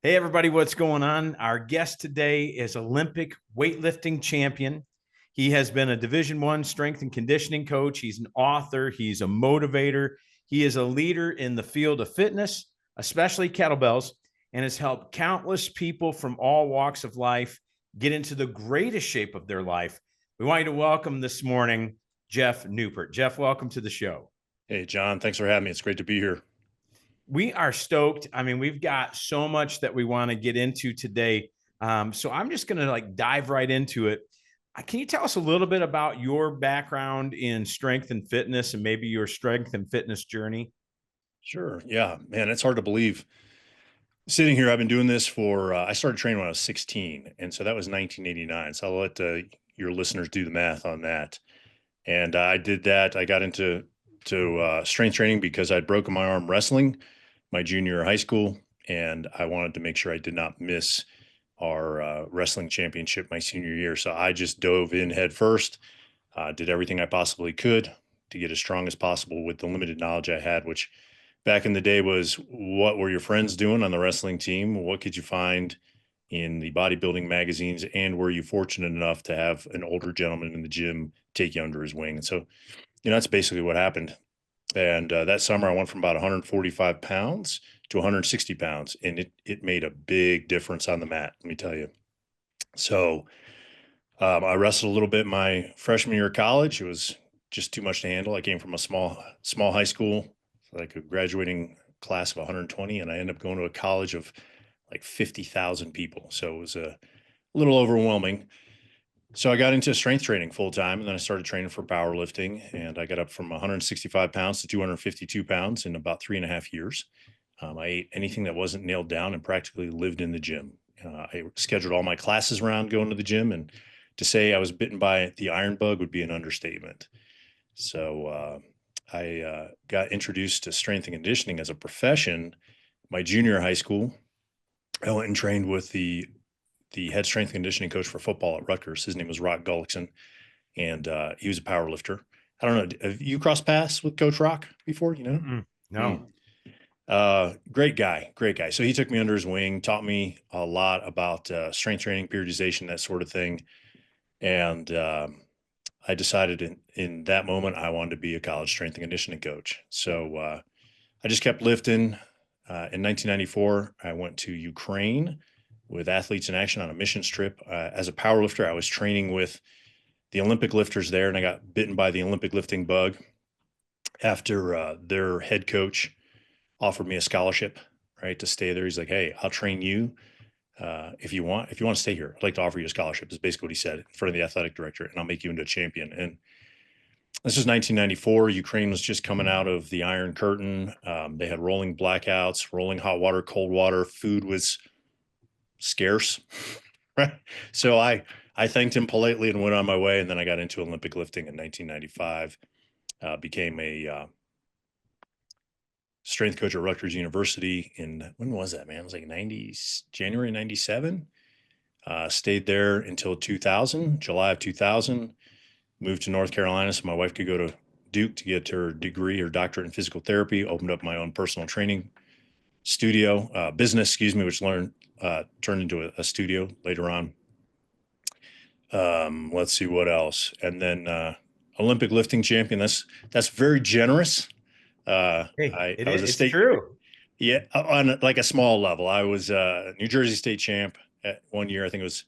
Hey, everybody, what's going on? Our guest today is Olympic weightlifting champion. He has been a Division I strength and conditioning coach. He's an author. He's a motivator. He is a leader in the field of fitness, especially kettlebells, and has helped countless people from all walks of life get into the greatest shape of their life. We want you to welcome this morning, Geoff Neupert. Geoff, welcome to the show. Hey, John, thanks for having me. It's great to be here. We are stoked. I mean, we've got so much that we want to get into today. So I'm just going to dive right into it. Can you tell us a little bit about your background in strength and fitness and maybe your strength and fitness journey? Sure. Yeah, man, it's hard to believe. Sitting here, I've been doing this for, I started training when I was 16. And so that was 1989. So I'll let your listeners do the math on that. And I did that. I got into strength training because I'd broken my arm wrestling my junior year of high school. And I wanted to make sure I did not miss our wrestling championship my senior year. So I just dove in head first, did everything I possibly could to get as strong as possible with the limited knowledge I had, which back in the day was what were your friends doing on the wrestling team? What could you find in the bodybuilding magazines? And were you fortunate enough to have an older gentleman in the gym take you under his wing? And so, that's basically what happened. And that summer, I went from about 145 pounds to 160 pounds, and it made a big difference on the mat, let me tell you. So I wrestled a little bit my freshman year of college. It was just too much to handle. I came from a small high school, like a graduating class of 120, and I ended up going to a college of like 50,000 people. So it was a little overwhelming. So I got into strength training full time, and then I started training for powerlifting, and I got up from 165 pounds to 252 pounds in about 3.5 years. I ate anything that wasn't nailed down and practically lived in the gym. I scheduled all my classes around going to the gym, and to say I was bitten by the iron bug would be an understatement. So I got introduced to strength and conditioning as a profession my junior year of high school. I went and trained with the head strength and conditioning coach for football at Rutgers. His name was Rock Gullickson, and he was a power lifter. I don't know. Have you crossed paths with Coach Rock before? Hmm. No. Great guy, great guy. So he took me under his wing, taught me a lot about strength training, periodization, that sort of thing. And I decided in that moment I wanted to be a college strength and conditioning coach. So I just kept lifting. In 1994, I went to Ukraine with Athletes in Action on a missions trip. As a power lifter, I was training with the Olympic lifters there, and I got bitten by the Olympic lifting bug after their head coach offered me a scholarship, right, to stay there. He's like, "Hey, I'll train you if you want. If you want to stay here, I'd like to offer you a scholarship." Is basically what he said in front of the athletic director, and I'll make you into a champion. And this was 1994. Ukraine was just coming out of the Iron Curtain. They had rolling blackouts, rolling hot water, cold water. Food was scarce, right? So I thanked him politely and went on my way. And then I got into Olympic lifting in 1995. Became a strength coach at Rutgers University in, when was that, man? It was like January 97. Stayed there until 2000, July of 2000. Moved to North Carolina so my wife could go to Duke to get her degree, her doctorate in physical therapy. Opened up my own personal training business, which turned into a studio later on. Let's see what else. And then Olympic lifting champion. That's very generous. Hey, I was a it's state, true. yeah, on like a small level. I was a New Jersey state champ at one year. I think it was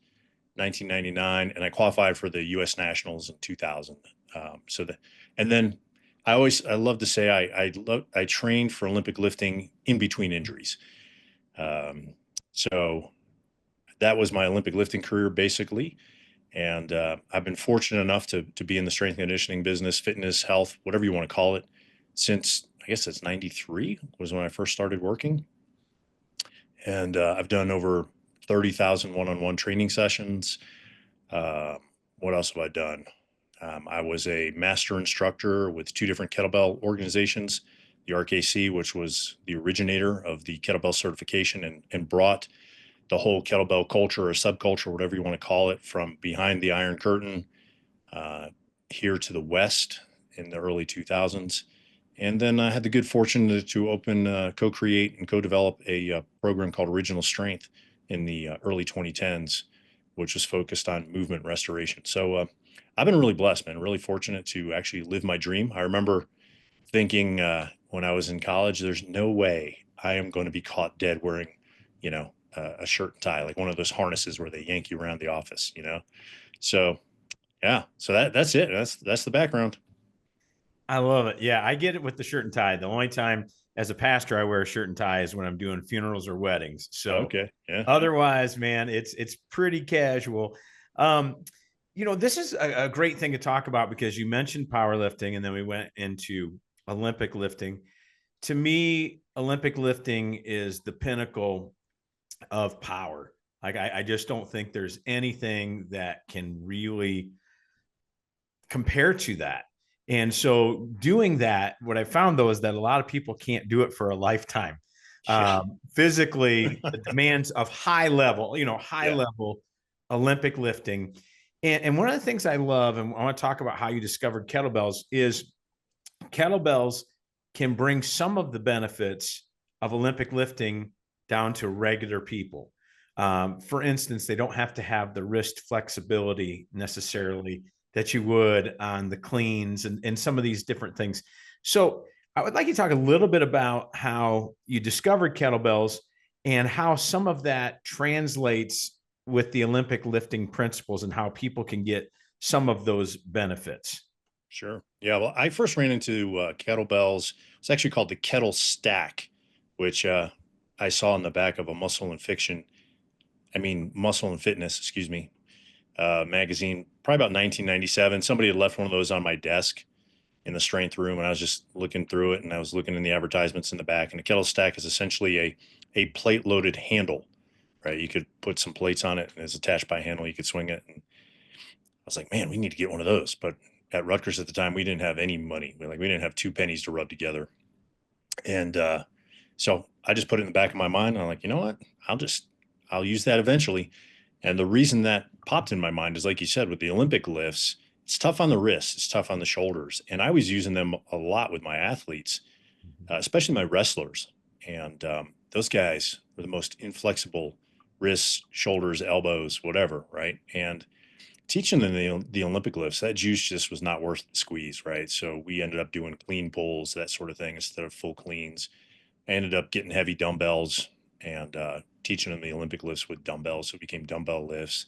1999, and I qualified for the U.S. Nationals in 2000. And then I love to say I trained for Olympic lifting in between injuries. So that was my Olympic lifting career basically. And I've been fortunate enough to be in the strength and conditioning business, fitness, health, whatever you want to call it, since I guess it's 93 was when I first started working. And I've done over 30,000 one-on-one training sessions. Uh, what else have I done? I was a master instructor with two different kettlebell organizations, the RKC, which was the originator of the kettlebell certification and brought the whole kettlebell culture or subculture, whatever you want to call it, from behind the Iron Curtain uh, here to the West in the early 2000s. And then I had the good fortune to open, co-create and co-develop a program called Original Strength in the early 2010s, which was focused on movement restoration. So I've been really blessed, man, really fortunate to actually live my dream. I remember thinking when I was in college, there's no way I am going to be caught dead wearing, a shirt and tie, like one of those harnesses where they yank you around the office. So yeah, so that's it. That's the background. I love it. Yeah, I get it with the shirt and tie. The only time as a pastor I wear a shirt and tie is when I'm doing funerals or weddings. So Okay, yeah, otherwise, man, it's pretty casual. Um, this is a great thing to talk about because you mentioned powerlifting and then we went into Olympic lifting. To me, Olympic lifting is the pinnacle of power. Like I just don't think there's anything that can really compare to that. And so doing that, what I found though is that a lot of people can't do it for a lifetime. yeah, Physically, the demands of high level, high yeah, level Olympic lifting. And one of the things I love, and I want to talk about how you discovered kettlebells, is kettlebells can bring some of the benefits of Olympic lifting down to regular people. For instance, they don't have to have the wrist flexibility necessarily that you would on the cleans and some of these different things. So I would like you to talk a little bit about how you discovered kettlebells and how some of that translates with the Olympic lifting principles and how people can get some of those benefits. sure. Yeah, well, I first ran into kettlebells. It's actually called the kettle stack, which I saw in the back of a Muscle and Fitness, excuse me, magazine, probably about 1997. Somebody had left one of those on my desk in the strength room, and I was just looking through it, and I was looking in the advertisements in the back. And a kettle stack is essentially a plate loaded handle, right? You could put some plates on it, and it's attached by a handle. You could swing it, and I was like, man, we need to get one of those. But at Rutgers at the time, we didn't have any money. We didn't have two pennies to rub together, and so I just put it in the back of my mind. And I'm like, you know what? I'll use that eventually. And the reason that popped in my mind is, like you said, with the Olympic lifts, it's tough on the wrists, it's tough on the shoulders. And I was using them a lot with my athletes, especially my wrestlers. And those guys were the most inflexible wrists, shoulders, elbows, whatever, right? And teaching them the Olympic lifts, that juice just was not worth the squeeze, right? So we ended up doing clean pulls, that sort of thing, instead of full cleans. I ended up getting heavy dumbbells and teaching them the Olympic lifts with dumbbells. So it became dumbbell lifts.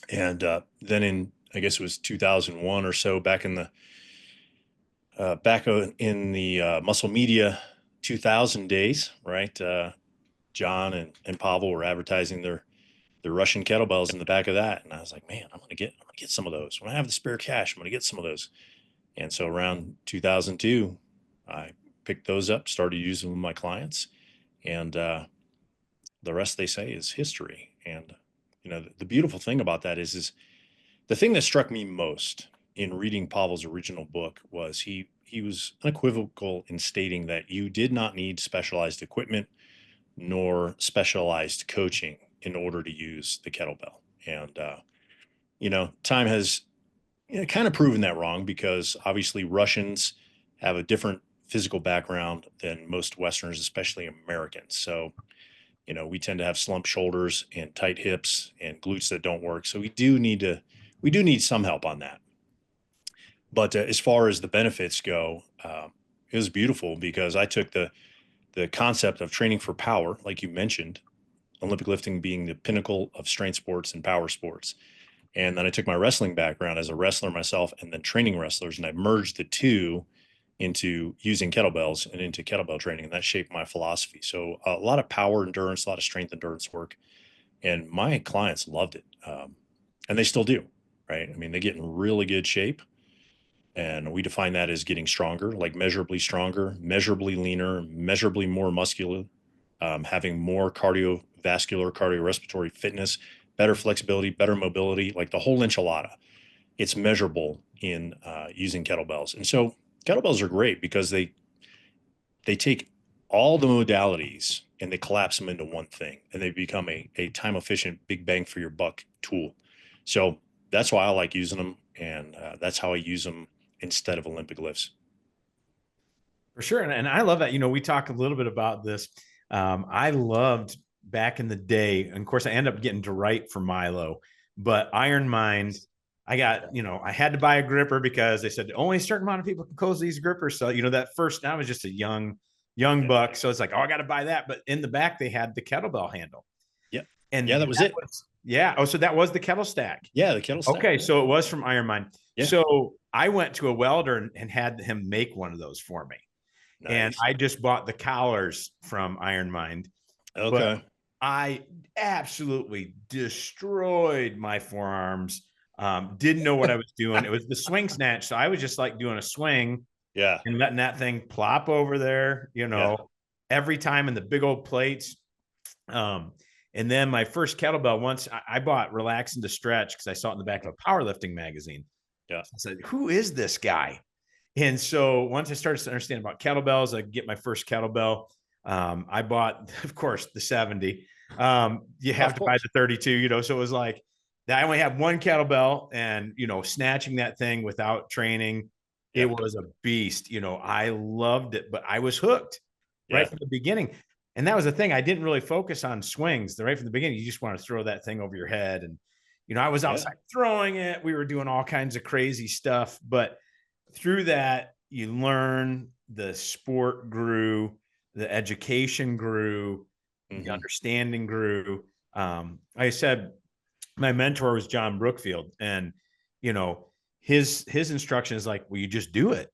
And then I guess it was 2001 or so, back in the muscle media 2000 days, right? John and Pavel were advertising their Russian kettlebells in the back of that. And I was like, man, I'm gonna get some of those. When I have the spare cash, I'm gonna get some of those. And so around 2002, I picked those up, started using them with my clients, and the rest they say is history. And the beautiful thing about that is the thing that struck me most in reading Pavel's original book was he was unequivocal in stating that you did not need specialized equipment nor specialized coaching in order to use the kettlebell. And time has kind of proven that wrong, because obviously Russians have a different physical background than most Westerners, especially Americans. So we tend to have slump shoulders and tight hips and glutes that don't work. So we do need some help on that. But as far as the benefits go, it was beautiful because I took the concept of training for power, like you mentioned, Olympic lifting being the pinnacle of strength sports and power sports. And then I took my wrestling background as a wrestler myself and then training wrestlers, and I merged the two into using kettlebells and into kettlebell training. And that shaped my philosophy. So a lot of power endurance, a lot of strength endurance work. And my clients loved it. And they still do, right? I mean, they get in really good shape. And we define that as getting stronger, like measurably stronger, measurably leaner, measurably more muscular, having more cardiovascular, cardiorespiratory fitness, better flexibility, better mobility, like the whole enchilada. It's measurable in using kettlebells. And so kettlebells are great because they take all the modalities and they collapse them into one thing, and they become a time efficient, big bang for your buck tool. So that's why I like using them. And that's how I use them instead of Olympic lifts. For sure. And I love that. We talk a little bit about this. I loved back in the day. And of course, I ended up getting to write for Milo, but Iron Mind, I got, I had to buy a gripper because they said only a certain amount of people can close these grippers. So, that first, I was just a young buck. So it's like, oh, I got to buy that. But in the back, they had the kettlebell handle. Yep. And yeah, that was it. Yeah. Oh, so that was the kettle stack. Yeah, the kettle stack. Okay. So it was from Iron Mind. Yeah. So I went to a welder and had him make one of those for me. Nice. And I just bought the collars from Iron Mind. Okay. But I absolutely destroyed my forearms. Didn't know what I was doing. It was the swing snatch. So I was just like doing a swing. Yeah. And letting that thing plop over there, every time in the big old plates. And then my first kettlebell, once I bought Relax and to Stretch because I saw it in the back of a powerlifting magazine. Yeah. I said, who is this guy? And so once I started to understand about kettlebells, I get my first kettlebell. I bought, of course, the 70. You have to buy the 32, so it was like I only have one kettlebell and, snatching that thing without training, it was a beast. I loved it, but I was hooked right from the beginning. And that was the thing. I didn't really focus on swings right from the beginning. You just want to throw that thing over your head. And, I was outside throwing it. We were doing all kinds of crazy stuff, but through that, you learn, the sport grew, the education grew, the understanding grew. I said, my mentor was Jon Brookfield, and, his instruction is like, well, you just do it.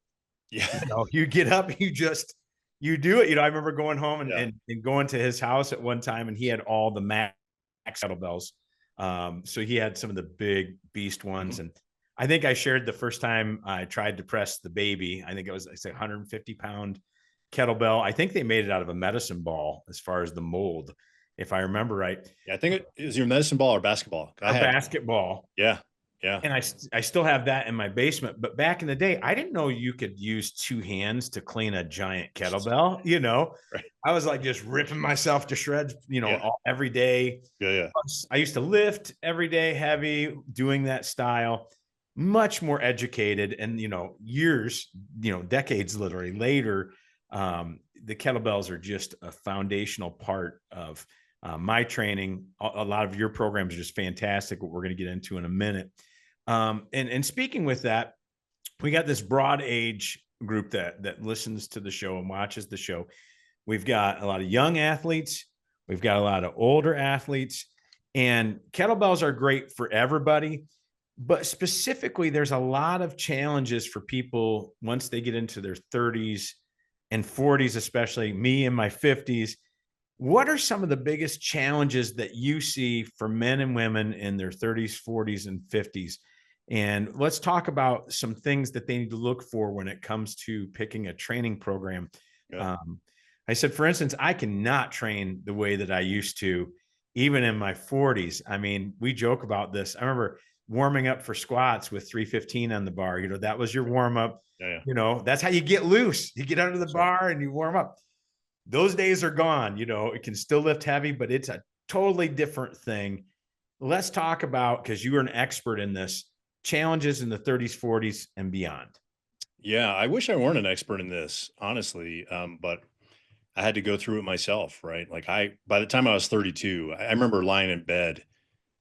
Yeah. You get up, you do it. I remember going home and going to his house at one time, and he had all the max kettlebells. So he had some of the big beast ones. And I think I shared the first time I tried to press the baby. I think it was, 150-pound kettlebell. I think they made it out of a medicine ball as far as the mold, if I remember right. Yeah, I think it was your medicine ball or basketball. Basketball. Yeah. Yeah. And I still have that in my basement. But back in the day, I didn't know you could use two hands to clean a giant kettlebell. Right. I was like just ripping myself to shreds, every day. Yeah. I used to lift every day, heavy, doing that style, much more educated. And, years, decades literally later, the kettlebells are just a foundational part of my training. A lot of your programs are just fantastic, what we're going to get into in a minute. And speaking with that, we got this broad age group that listens to the show and watches the show. We've got a lot of young athletes. We've got a lot of older athletes, and kettlebells are great for everybody. But specifically, there's a lot of challenges for people once they get into their 30s and 40s, especially me in my 50s. What are some of the biggest challenges that you see for men and women in their 30s, 40s, and 50s? And let's talk about some things that they need to look for when it comes to picking a training program. Yeah. I said, for instance, I cannot train the way that I used to, even in my 40s. I mean, we joke about this. I remember warming up for squats with 315 on the bar. That was your warm up. Yeah. That's how you get loose. You get under the bar and you warm up. Those days are gone. It can still lift heavy, but it's a totally different thing. Let's talk about, because you are an expert in this, challenges in the 30s, 40s, and beyond. Yeah, I wish I weren't an expert in this, honestly, but I had to go through it myself, right? Like by the time I was 32, I remember lying in bed,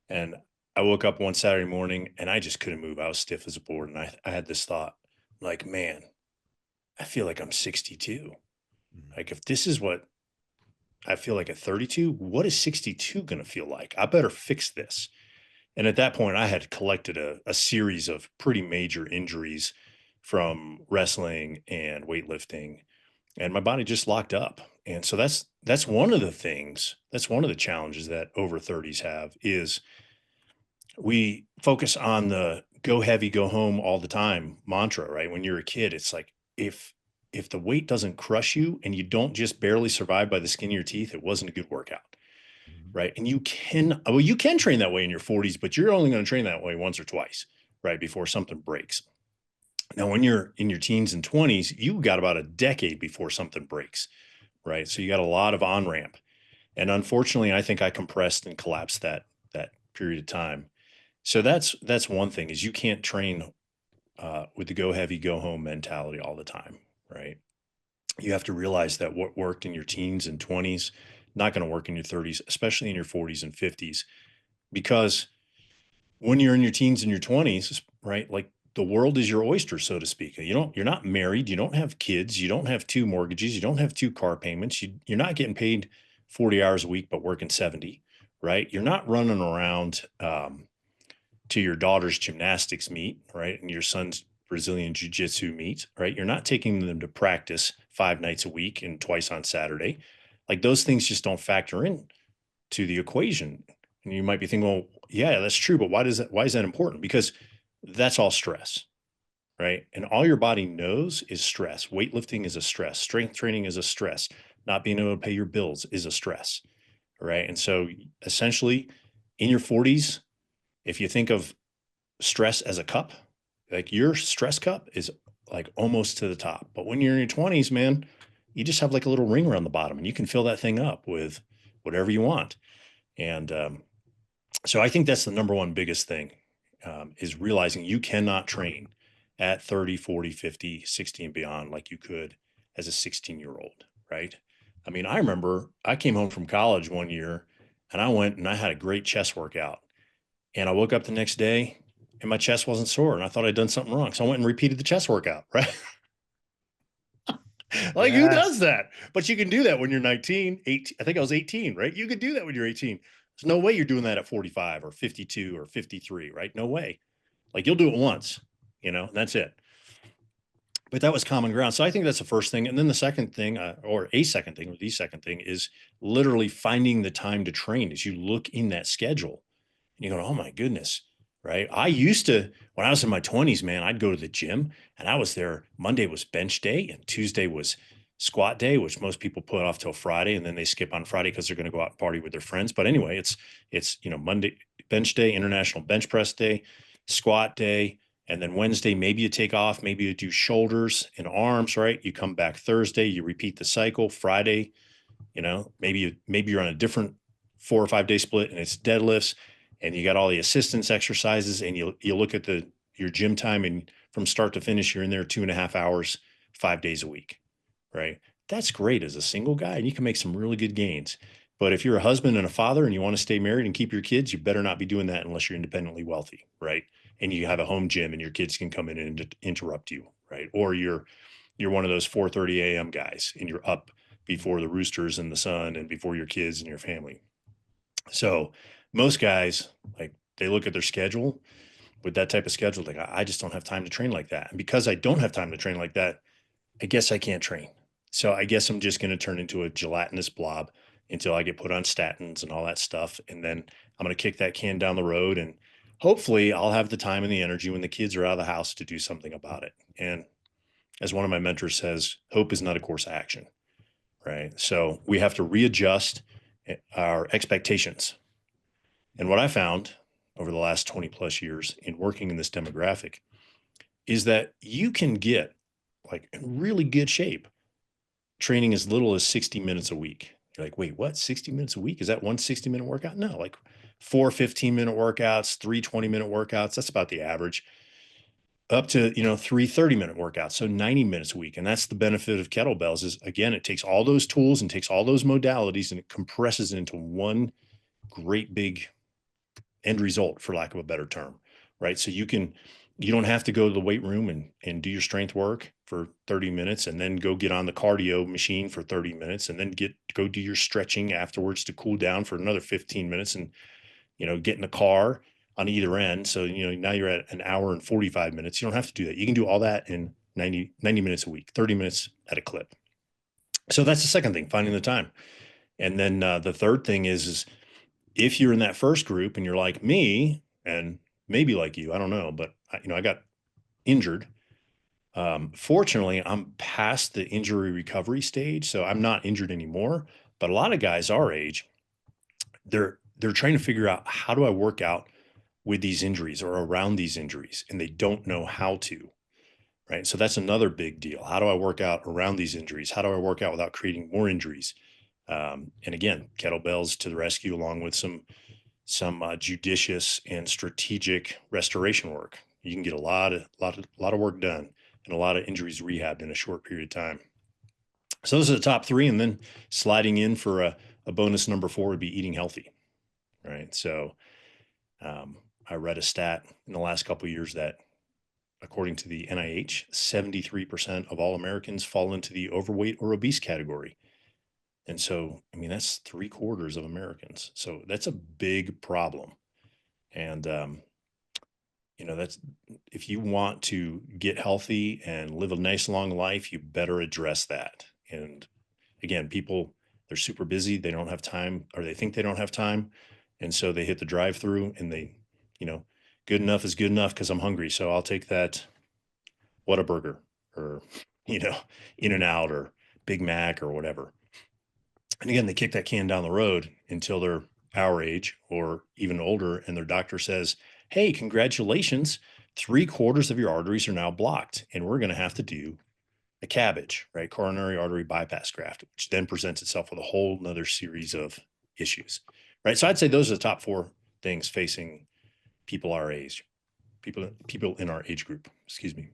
and I woke up one Saturday morning and I just couldn't move. I was stiff as a board, and I had this thought, like, man, I feel like I'm 62. Like, if this is what I feel like at 32, what is 62 going to feel like? I better fix this. And at that point, I had collected a series of pretty major injuries from wrestling and weightlifting, and my body just locked up. And so that's one of the things, that's one of the challenges that over 30s have, is we focus on the go heavy, go home all the time mantra, right? When you're a kid, it's like, if the weight doesn't crush you and you don't just barely survive by the skin of your teeth, it wasn't a good workout. Right. And you can train that way in your 40s, but you're only going to train that way once or twice, right? Before something breaks. Now, when you're in your teens and 20s, you got about a decade before something breaks, right? So you got a lot of on ramp. And unfortunately, I think I compressed and collapsed that period of time. So that's one thing, is you can't train with the go heavy, go home mentality all the time, right? you have to realize that what worked in your teens and 20s, not going to work in your 30s, especially in your 40s and 50s, because when you're in your teens and your 20s, right? Like the world is your oyster, so to speak. You're not married, you don't have kids, you don't have two mortgages, you don't have two car payments, you're not getting paid 40 hours a week, but working 70, right? You're not running around to your daughter's gymnastics meet, right? And your son's Brazilian jiu-jitsu meet, right? You're not taking them to practice 5 nights a week and twice on Saturday. Like those things just don't factor in to the equation. And you might be thinking, well, yeah, that's true, but why is that important? Because that's all stress, right? And all your body knows is stress. Weightlifting is a stress. Strength training is a stress. Not being able to pay your bills is a stress, right? And so essentially in your 40s, if you think of stress as a cup, like your stress cup is like almost to the top. But when you're in your 20s, man, you just have like a little ring around the bottom and you can fill that thing up with whatever you want. And so I think that's the number one biggest thing, is realizing you cannot train at 30, 40, 50, 60 and beyond like you could as a 16-year-old, right? I mean, I remember I came home from college one year and I went and I had a great chest workout. And I woke up the next day and my chest wasn't sore. And I thought I'd done something wrong. So I went and repeated the chest workout, right? Like who does Yes. that? But you can do that when you're 19, 18. I think I was 18, right? You could do that when you're 18. There's no way you're doing that at 45 or 52 or 53, right? No way. Like you'll do it once, and that's it. But that was common ground. So I think that's the first thing. And then the second thing, or the second thing is literally finding the time to train as you look in that schedule. And you go, oh my goodness, right? I used to, when I was in my 20s, man, I'd go to the gym and I was there. Monday was bench day and Tuesday was squat day, which most people put off till Friday. And then they skip on Friday because they're going to go out and party with their friends. But anyway, it's, Monday, bench day, international bench press day, squat day. And then Wednesday, maybe you take off, maybe you do shoulders and arms, right? You come back Thursday, you repeat the cycle. Friday, maybe you're on a different 4 or 5 day split and it's deadlifts and you got all the assistance exercises and you look at your gym time and from start to finish, you're in there 2.5 hours, 5 days a week, right? That's great as a single guy and you can make some really good gains. But if you're a husband and a father and you want to stay married and keep your kids, you better not be doing that unless you're independently wealthy, right? And you have a home gym and your kids can come in and interrupt you, right? Or you're one of those 4:30 a.m. guys and you're up before the roosters and the sun and before your kids and your family. So most guys, like they look at their schedule with that type of schedule, like I just don't have time to train like that. And because I don't have time to train like that, I guess I can't train. So I guess I'm just going to turn into a gelatinous blob until I get put on statins and all that stuff. And then I'm going to kick that can down the road and hopefully I'll have the time and the energy when the kids are out of the house to do something about it. And as one of my mentors says, hope is not a course of action, right? So we have to readjust our expectations. And what I found over the last 20 plus years in working in this demographic is that you can get like in really good shape training as little as 60 minutes a week. You're like, wait, what? 60 minutes a week? Is that one 60-minute workout? No, like 4 15-minute workouts, 3 20-minute workouts. That's about the average. Up to 3 30-minute workouts, so 90 minutes a week. And that's the benefit of kettlebells is, again, it takes all those tools and takes all those modalities and it compresses it into one great big end result, for lack of a better term, right? So you don't have to go to the weight room and do your strength work for 30 minutes and then go get on the cardio machine for 30 minutes and then go do your stretching afterwards to cool down for another 15 minutes and get in the car on either end. So, now you're at an hour and 45 minutes. You don't have to do that. You can do all that in 90 minutes a week, 30 minutes at a clip. So that's the second thing, finding the time. And then the third thing is if you're in that first group and you're like me and maybe like you, I don't know, but I got injured. Fortunately, I'm past the injury recovery stage. So I'm not injured anymore, but a lot of guys our age, they're trying to figure out how do I work out with these injuries or around these injuries, and they don't know how to, right? So that's another big deal. How do I work out around these injuries? How do I work out without creating more injuries? And again, kettlebells to the rescue, along with some judicious and strategic restoration work. You can get a lot of work done and a lot of injuries rehabbed in a short period of time. So those are the top three. And then sliding in for a bonus number 4 would be eating healthy. Right. So I read a stat in the last couple of years that according to the NIH, 73% of all Americans fall into the overweight or obese category. And so, I mean, that's 3/4 of Americans. So that's a big problem. And, that's if you want to get healthy and live a nice long life, you better address that. And again, people, they're super busy. They don't have time, or they think they don't have time. And so they hit the drive through and they, you know, good enough is good enough because I'm hungry. So I'll take that Whataburger or, you know, In and Out or Big Mac or whatever. And again, they kick that can down the road until they're our age or even older. And their doctor says, hey, congratulations. 3/4 of your arteries are now blocked. And we're going to have to do a cabbage, right? Coronary artery bypass graft, which then presents itself with a whole nother series of issues, right? So I'd say those are the top 4 things facing people our age, people in our age group, excuse me.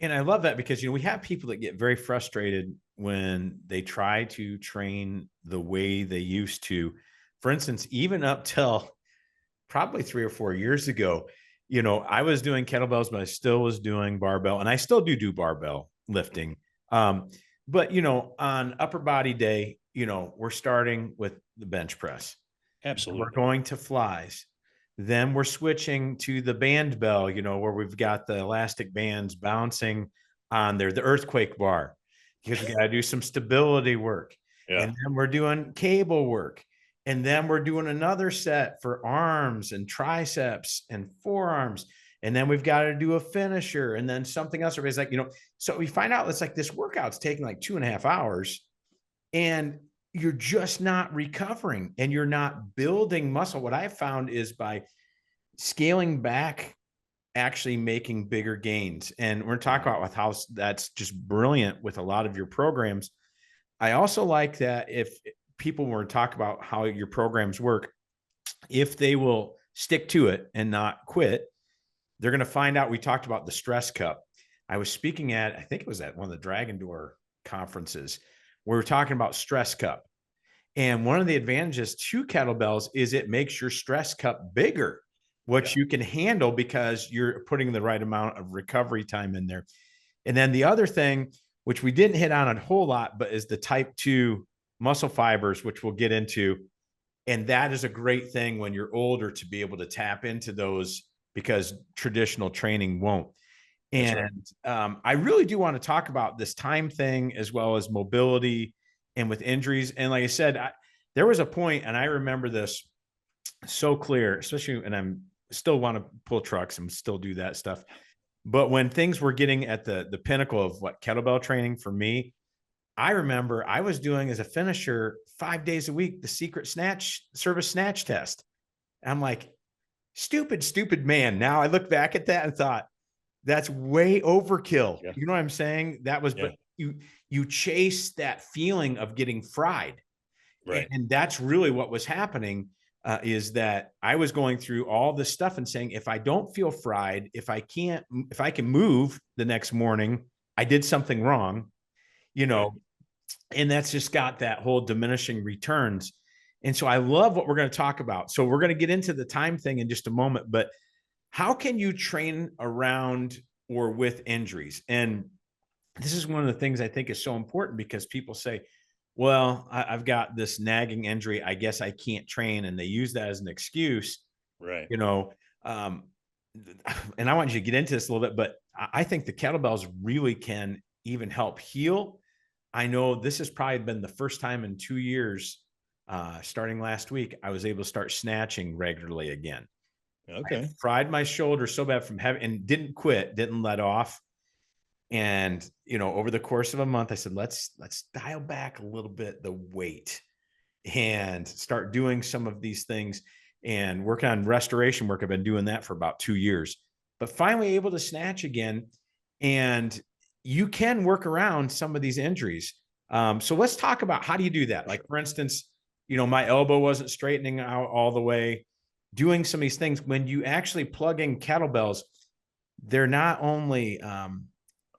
And I love that because, we have people that get very frustrated when they try to train the way they used to. For instance, even up till probably 3 or 4 years ago, I was doing kettlebells, but I still was doing barbell, and I still do barbell lifting. But, on upper body day, we're starting with the bench press. Absolutely. We're going to flies. Then we're switching to the band bell, where we've got the elastic bands bouncing on there, the earthquake bar, because we got to do some stability work. Yeah. And then we're doing cable work. And then we're doing another set for arms and triceps and forearms. And then we've got to do a finisher and then something else. Everybody's like, so we find out it's like this workout's taking like 2.5 hours. And you're just not recovering and you're not building muscle. What I found is by scaling back, actually making bigger gains. And we're going to talk about with how that's just brilliant with a lot of your programs. I also like that if people were to talk about how your programs work, if they will stick to it and not quit, they're going to find out. We talked about the stress cup. I was speaking at, I think it was at one of the Dragon Door conferences. We were talking about stress cup. And one of the advantages to kettlebells is it makes your stress cup bigger, which you can handle because you're putting the right amount of recovery time in there. And then the other thing, which we didn't hit on a whole lot, but is the type 2 muscle fibers, which we'll get into. And that is a great thing when you're older to be able to tap into those because traditional training won't. And I really do want to talk about this time thing as well as mobility and with injuries. And like I said, there was a point, and I remember this so clear, especially, and I'm still want to pull trucks and still do that stuff. But when things were getting at the pinnacle of what kettlebell training for me, I remember I was doing as a finisher 5 days a week, the secret service snatch test. And I'm like, stupid man. Now I look back at that and thought, that's way overkill. Yeah. You know what I'm saying? That was, but you chase that feeling of getting fried. Right. And that's really what was happening, is that I was going through all this stuff and saying, if I don't feel fried, if I can move the next morning, I did something wrong, and that's just got that whole diminishing returns. And so I love what we're going to talk about. So we're going to get into the time thing in just a moment, but how can you train around or with injuries? And this is one of the things I think is so important because people say, well, I've got this nagging injury. I guess I can't train. And they use that as an excuse, right? And I want you to get into this a little bit, but I think the kettlebells really can even help heal. I know this has probably been the first time in 2 years, starting last week, I was able to start snatching regularly again. Okay. I fried my shoulder so bad from having, and didn't quit, didn't let off. And, over the course of a month, I said, let's dial back a little bit the weight and start doing some of these things and working on restoration work. I've been doing that for about 2 years, but finally able to snatch again. And you can work around some of these injuries. So let's talk about how do you do that? Like, for instance, my elbow wasn't straightening out all the way. Doing some of these things, when you actually plug in kettlebells, they're not only, I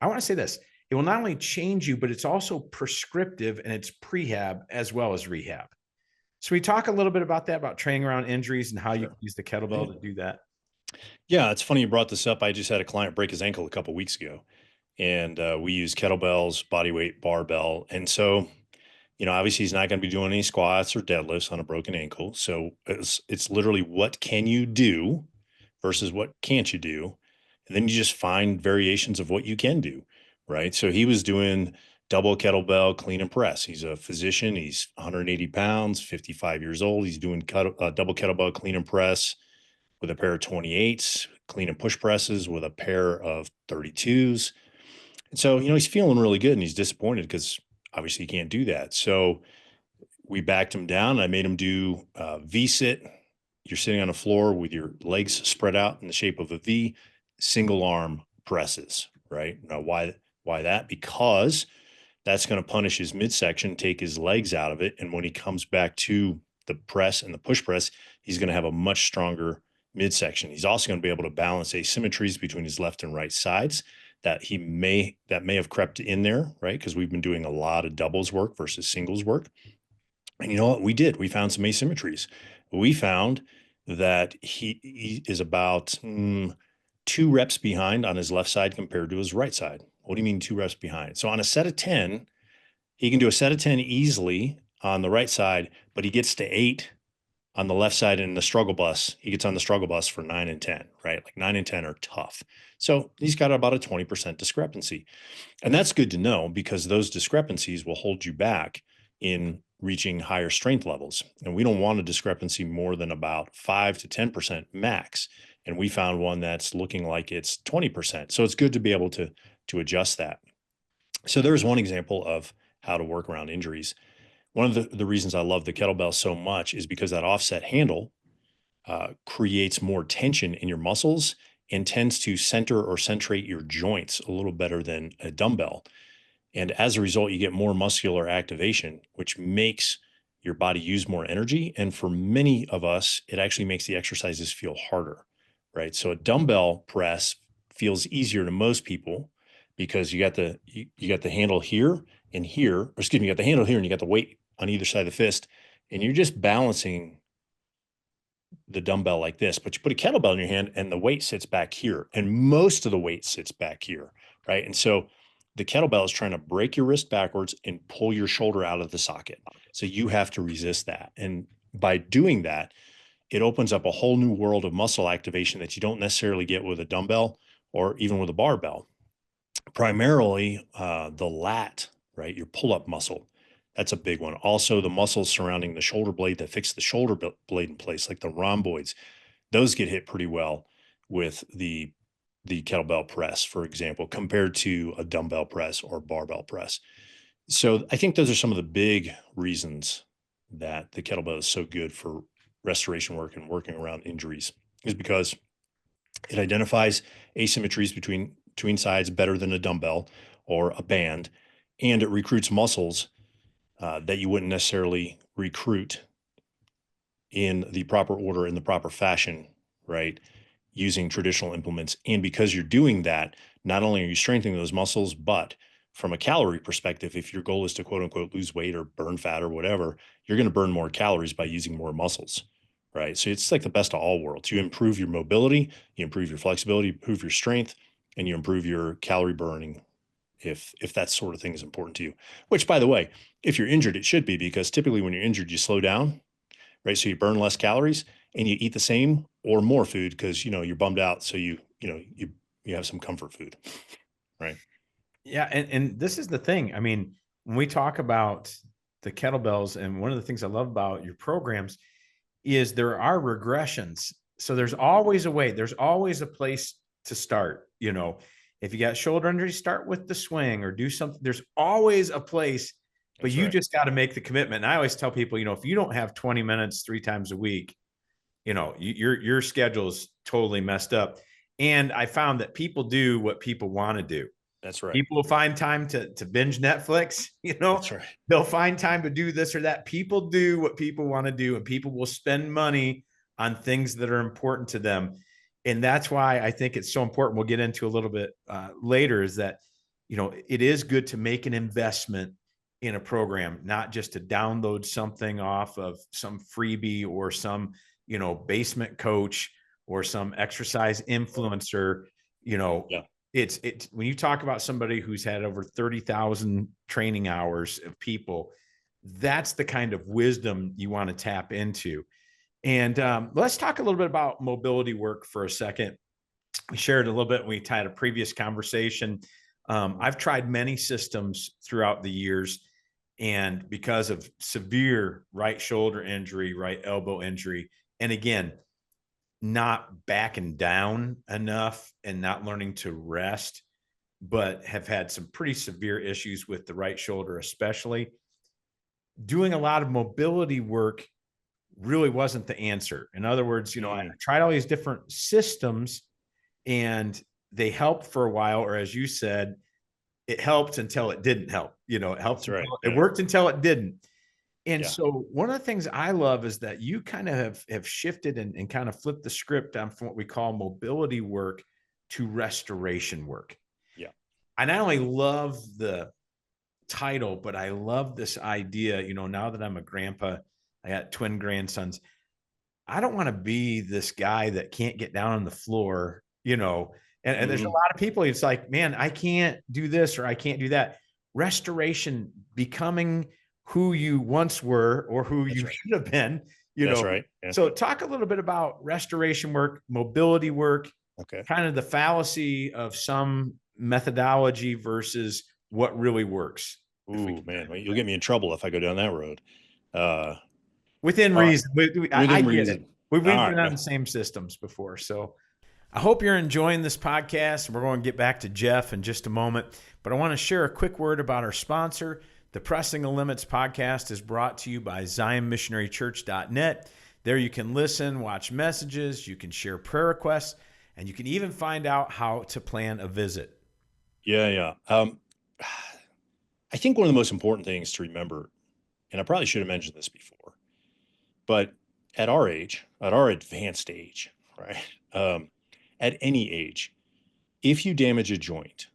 want to say this, it will not only change you, but it's also prescriptive and it's prehab as well as rehab. So we talk a little bit about that, about training around injuries and how you can use the kettlebell to do that. Yeah, it's funny you brought this up. I just had a client break his ankle a couple weeks ago, and we use kettlebells, body weight, barbell. And so, obviously he's not going to be doing any squats or deadlifts on a broken ankle. So it's literally what can you do versus what can't you do? And then you just find variations of what you can do, right? So he was doing double kettlebell clean and press. He's a physician. He's 180 pounds, 55 years old. He's doing double kettlebell clean and press with a pair of 28s, clean and push presses with a pair of 32s. And so, he's feeling really good and he's disappointed because obviously he can't do that. So we backed him down and I made him do V-sit. You're sitting on the floor with your legs spread out in the shape of a V, single arm presses, right? Now, why that? Because that's going to punish his midsection, take his legs out of it. And when he comes back to the press and the push press, he's going to have a much stronger midsection. He's also going to be able to balance asymmetries between his left and right sides that may have crept in there, right? Because we've been doing a lot of doubles work versus singles work. And you know what we did? We found some asymmetries. We found that he is about 2 reps behind on his left side compared to his right side. What do you mean 2 reps behind? So on a set of 10, he can do a set of 10 easily on the right side, but he gets to 8 on the left side in the struggle bus. He gets on the struggle bus for 9 and 10, right? Like 9 and 10 are tough. So he's got about a 20% discrepancy. And that's good to know because those discrepancies will hold you back in reaching higher strength levels. And we don't want a discrepancy more than about 5 to 10% max. And we found one that's looking like it's 20%. So it's good to be able to adjust that. So there's one example of how to work around injuries. One of the reasons I love the kettlebell so much is because that offset handle creates more tension in your muscles and tends to center or centrate your joints a little better than a dumbbell. And as a result, you get more muscular activation, which makes your body use more energy. And for many of us, it actually makes the exercises feel harder, right? So a dumbbell press feels easier to most people because you got the handle here and here, or excuse me, you got the handle here and you got the weight on either side of the fist, and you're just balancing the dumbbell like this, but you put a kettlebell in your hand and the weight sits back here, and most of the weight sits back here, right? And so the kettlebell is trying to break your wrist backwards and pull your shoulder out of the socket. So you have to resist that. And by doing that, it opens up a whole new world of muscle activation that you don't necessarily get with a dumbbell or even with a barbell. Primarily the lat, right? Your pull-up muscle. That's a big one. Also, the muscles surrounding the shoulder blade that fix the shoulder blade in place, like the rhomboids, those get hit pretty well with the kettlebell press, for example, compared to a dumbbell press or barbell press. So I think those are some of the big reasons that the kettlebell is so good for restoration work and working around injuries, is because it identifies asymmetries between sides better than a dumbbell or a band, and it recruits muscles that you wouldn't necessarily recruit in the proper order, in the proper fashion, right? Using traditional implements. And because you're doing that, not only are you strengthening those muscles, but from a calorie perspective, if your goal is to quote unquote lose weight or burn fat or whatever, you're going to burn more calories by using more muscles, right? So it's like the best of all worlds. You improve your mobility, you improve your flexibility, improve your strength, and you improve your calorie burning if that sort of thing is important to you. Which, by the way, if you're injured, it should be, because typically when you're injured, you slow down, right? So you burn less calories and you eat the same or more food because you're bummed out. So you have some comfort food, right? Yeah, and this is the thing. I mean, when we talk about the kettlebells, and one of the things I love about your programs is there are regressions. So there's always a way. There's always a place to start. If you got shoulder injury, start with the swing or do something. There's always a place, but That's you right. just got to make the commitment. And I always tell people, if you don't have 20 minutes 3 times a week, your schedule is totally messed up. And I found that people do what people want to do. That's right. People will find time to binge Netflix, That's right. They'll find time to do this or that. People do what people want to do, and people will spend money on things that are important to them. And that's why I think it's so important. We'll get into a little bit later, is that it is good to make an investment in a program, not just to download something off of some freebie or some, basement coach or some exercise influencer. You know, Yeah. it's when you talk about somebody who's had over 30,000 training hours of people, that's the kind of wisdom you want to tap into. And let's talk a little bit about mobility work for a second. We shared a little bit. We had a previous conversation. I've tried many systems throughout the years, and because of severe right shoulder injury, right elbow injury, and again, not backing down enough and not learning to rest, but have had some pretty severe issues with the right shoulder, especially doing a lot of mobility work really wasn't the answer. In other words, I tried all these different systems and they helped for a while, or as you said, it helped until it didn't help. It helped. That's right. It worked until it didn't. And Yeah. so one of the things I love is that you kind of have shifted and kind of flipped the script on from what we call mobility work to restoration work. Yeah. I not only love the title, but I love this idea. Now that I'm a grandpa, I got twin grandsons. I don't want to be this guy that can't get down on the floor, and there's a lot of people. It's like, man, I can't do this or I can't do that. Restoration, becoming who you once were or who you should have been, That's right. Yeah. So talk a little bit about restoration work, mobility work, Okay. kind of the fallacy of some methodology versus what really works. Ooh, man, well, you'll get me in trouble if I go down that road. Within All right. reason. I Within get reason. it. We've All been right. on the same systems before. So I hope you're enjoying this podcast. We're going to get back to Geoff in just a moment, but I want to share a quick word about our sponsor. The Pressing the Limits podcast is brought to you by ZionMissionaryChurch.net. There you can listen, watch messages, you can share prayer requests, and you can even find out how to plan a visit. Yeah. I think one of the most important things to remember, and I probably should have mentioned this before, but at our age, at our advanced age, right? At any age, if you damage a joint,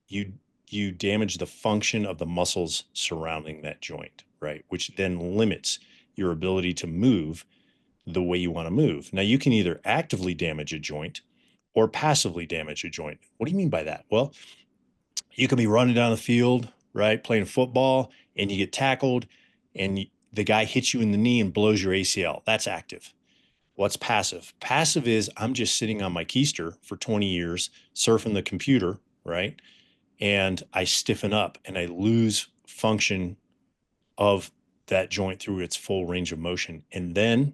you damage the function of the muscles surrounding that joint, right? Which then limits your ability to move the way you want to move. Now, you can either actively damage a joint or passively damage a joint. What do you mean by that? Well, you could be running down the field, right, playing football, and you get tackled, and the guy hits you in the knee and blows your ACL. That's active. What's passive? Passive is I'm just sitting on my keister for 20 years, surfing the computer, right? And I stiffen up and I lose function of that joint through its full range of motion. And then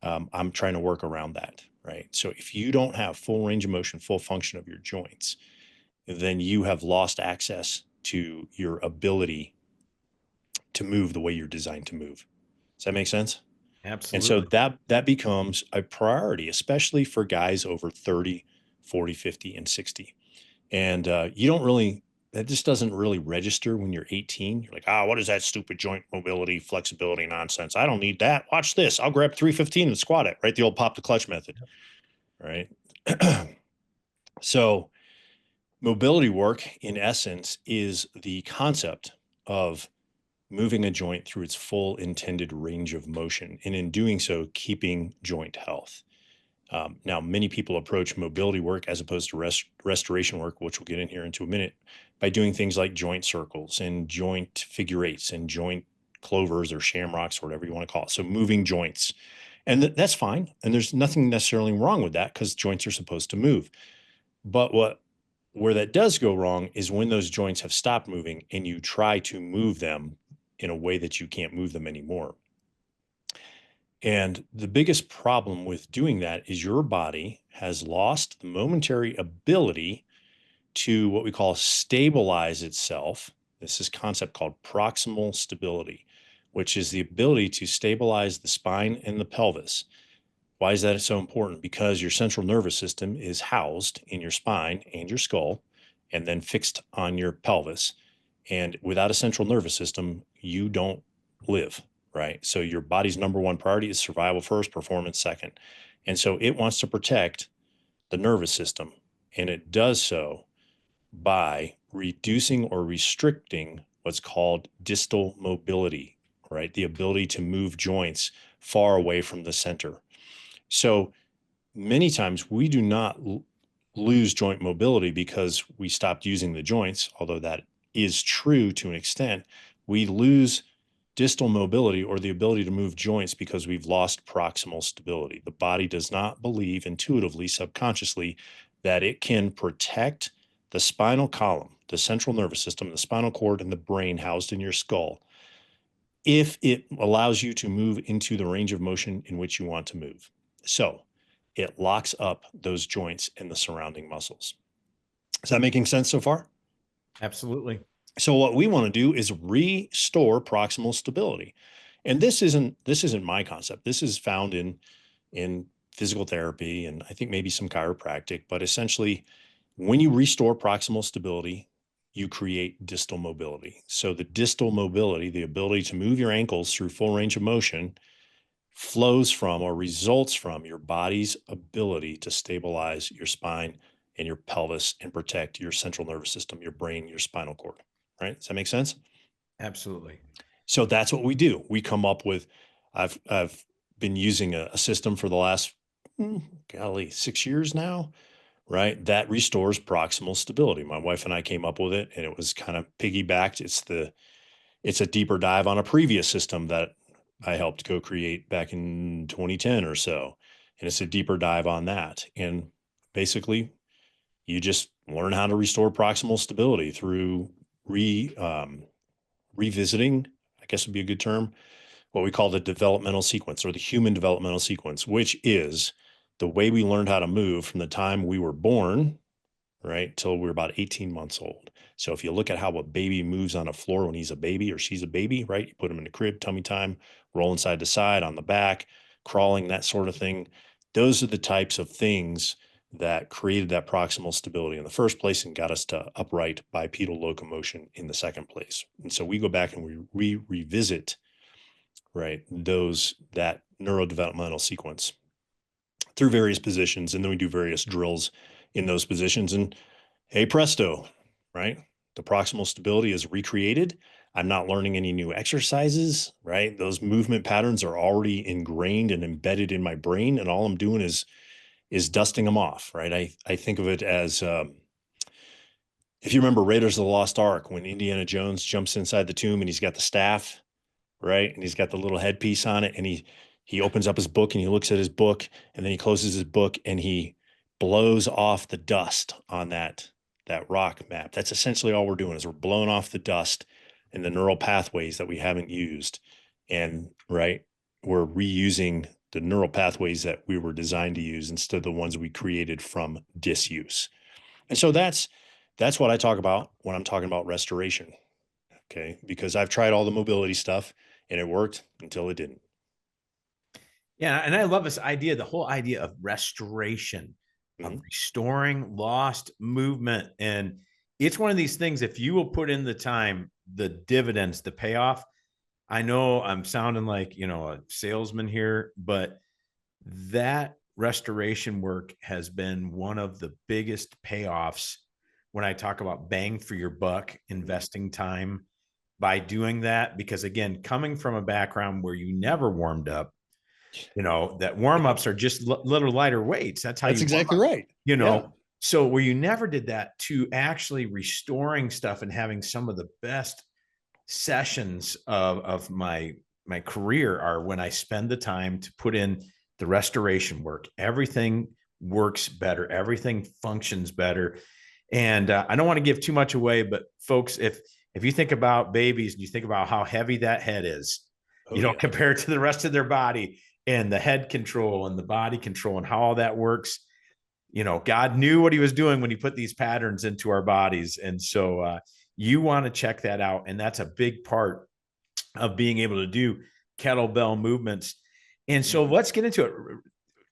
I'm trying to work around that, right? So if you don't have full range of motion, full function of your joints, then you have lost access to your ability to move the way you're designed to move. Does that make sense? Absolutely. And so that becomes a priority, especially for guys over 30, 40, 50, and 60. And that just doesn't really register when you're 18. You're like, what is that stupid joint mobility, flexibility nonsense? I don't need that. Watch this. I'll grab 315 and squat it, right? The old pop the clutch method, right? So mobility work, in essence, is the concept of moving a joint through its full intended range of motion, and in doing so, keeping joint health. Now, many people approach mobility work as opposed to restoration work, which we'll get in here into a minute, by doing things like joint circles and joint figure eights and joint clovers or shamrocks or whatever you want to call it. So moving joints. And that's fine. And there's nothing necessarily wrong with that because joints are supposed to move. But where that does go wrong is when those joints have stopped moving and you try to move them in a way that you can't move them anymore. And the biggest problem with doing that is your body has lost the momentary ability to what we call stabilize itself. This is a concept called proximal stability, which is the ability to stabilize the spine and the pelvis. Why is that so important? Because your central nervous system is housed in your spine and your skull and then fixed on your pelvis. And without a central nervous system, you don't live. Right? So your body's number one priority is survival first, performance second. And so it wants to protect the nervous system. And it does so by reducing or restricting what's called distal mobility, right? The ability to move joints far away from the center. So many times we do not lose joint mobility because we stopped using the joints, although that is true to an extent. We lose distal mobility, or the ability to move joints, because we've lost proximal stability. The body does not believe intuitively, subconsciously, that it can protect the spinal column, the central nervous system, the spinal cord, and the brain housed in your skull, if it allows you to move into the range of motion in which you want to move. So it locks up those joints and the surrounding muscles. Is that making sense so far? Absolutely. So what we want to do is restore proximal stability. And this isn't my concept. This is found in physical therapy, and I think maybe some chiropractic, but essentially when you restore proximal stability, you create distal mobility. So the distal mobility, the ability to move your ankles through full range of motion, flows from or results from your body's ability to stabilize your spine and your pelvis and protect your central nervous system, your brain, your spinal cord. Right? Does that make sense? Absolutely. So that's what we do. We come up with, I've been using a system for the last, 6 years now, right? That restores proximal stability. My wife and I came up with it, and it was kind of piggybacked. It's a deeper dive on a previous system that I helped co-create back in 2010 or so. And it's a deeper dive on that. And basically, you just learn how to restore proximal stability through revisiting, I guess would be a good term, what we call the developmental sequence, or the human developmental sequence, which is the way we learned how to move from the time we were born, right, till we were about 18 months old. So if you look at how a baby moves on a floor when he's a baby or she's a baby, right, you put them in the crib, tummy time, rolling side to side, on the back, crawling, that sort of thing. Those are the types of things that created that proximal stability in the first place and got us to upright bipedal locomotion in the second place. And so we go back and we revisit, right, that neurodevelopmental sequence through various positions, and then we do various drills in those positions, and hey presto, right, the proximal stability is recreated. I'm not learning any new exercises, right? Those movement patterns are already ingrained and embedded in my brain, and all I'm doing is dusting them off, right? I think of it as, if you remember Raiders of the Lost Ark, when Indiana Jones jumps inside the tomb and he's got the staff, right? And he's got the little headpiece on it, and he opens up his book and he looks at his book, and then he closes his book and he blows off the dust on that rock map. That's essentially all we're doing, is we're blowing off the dust and the neural pathways that we haven't used. And right, we're reusing the neural pathways that we were designed to use instead of the ones we created from disuse. And so that's what I talk about when I'm talking about restoration. Okay. Because I've tried all the mobility stuff and it worked until it didn't. Yeah. And I love this idea, the whole idea of restoration, of restoring lost movement. And it's one of these things, if you will put in the time, the dividends, the payoff. I know I'm sounding like, a salesman here, but that restoration work has been one of the biggest payoffs when I talk about bang for your buck, investing time by doing that. Because again, coming from a background where you never warmed up, that warm-ups are just little lighter weights. That's how That's you exactly right. Yeah. So where you never did that, to actually restoring stuff and having some of the best sessions of my career are when I spend the time to put in the restoration work. Everything works better. Everything functions better. And I don't want to give too much away, but folks, if you think about babies and you think about how heavy that head is, compared to the rest of their body, and the head control and the body control and how all that works, God knew what he was doing when he put these patterns into our bodies. And so you want to check that out. And that's a big part of being able to do kettlebell movements. And so let's get into it.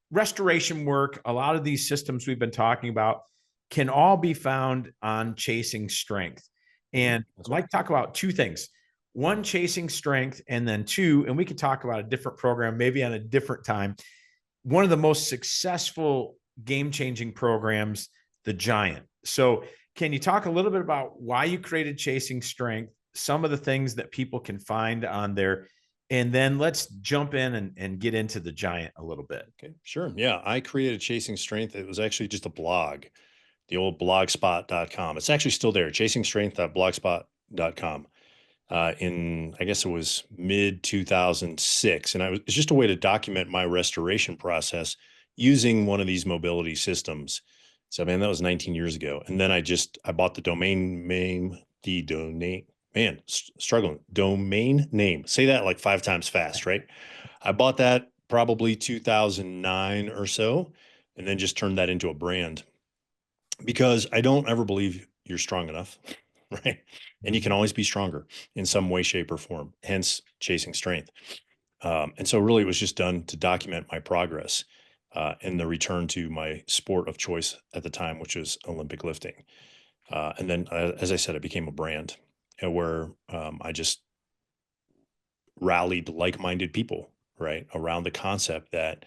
Restoration work, a lot of these systems we've been talking about can all be found on Chasing Strength. And I'd like to talk about two things. One, Chasing Strength, and then two, and we could talk about a different program, maybe on a different time. One of the most successful game-changing programs, the Giant. So can you talk a little bit about why you created Chasing Strength, some of the things that people can find on there, and then let's jump in and get into the Giant a little bit. Okay, sure. Yeah, I created Chasing Strength. It was actually just a blog, the old blogspot.com. It's actually still there, chasingstrength.blogspot.com. In, I guess it was mid 2006. And it's just a way to document my restoration process using one of these mobility systems. So, man, that was 19 years ago. And then I bought the domain name, struggling, domain name. Say that like 5 times fast, right? I bought that probably 2009 or so, and then just turned that into a brand because I don't ever believe you're strong enough, right? And you can always be stronger in some way, shape, or form, hence Chasing Strength. And so really it was just done to document my progress and the return to my sport of choice at the time, which was Olympic lifting. And then, as I said, it became a brand where I just rallied like-minded people, right, around the concept that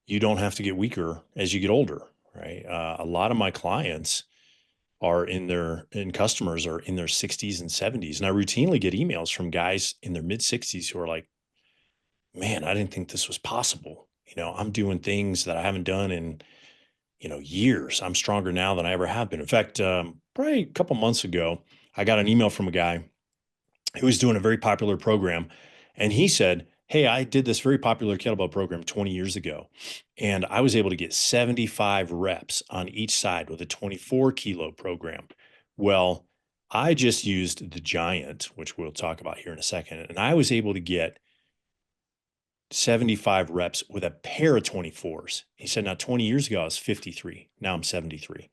you don't have to get weaker as you get older, right? A lot of my clients and customers are in their 60s and 70s. And I routinely get emails from guys in their mid 60s who are like, man, I didn't think this was possible. I'm doing things that I haven't done in, years. I'm stronger now than I ever have been. In fact, probably a couple months ago, I got an email from a guy who was doing a very popular program. And he said, hey, I did this very popular kettlebell program 20 years ago, and I was able to get 75 reps on each side with a 24 kilo program. Well, I just used the Giant, which we'll talk about here in a second, and I was able to get 75 reps with a pair of 24s. He said, now 20 years ago, I was 53. Now I'm 73,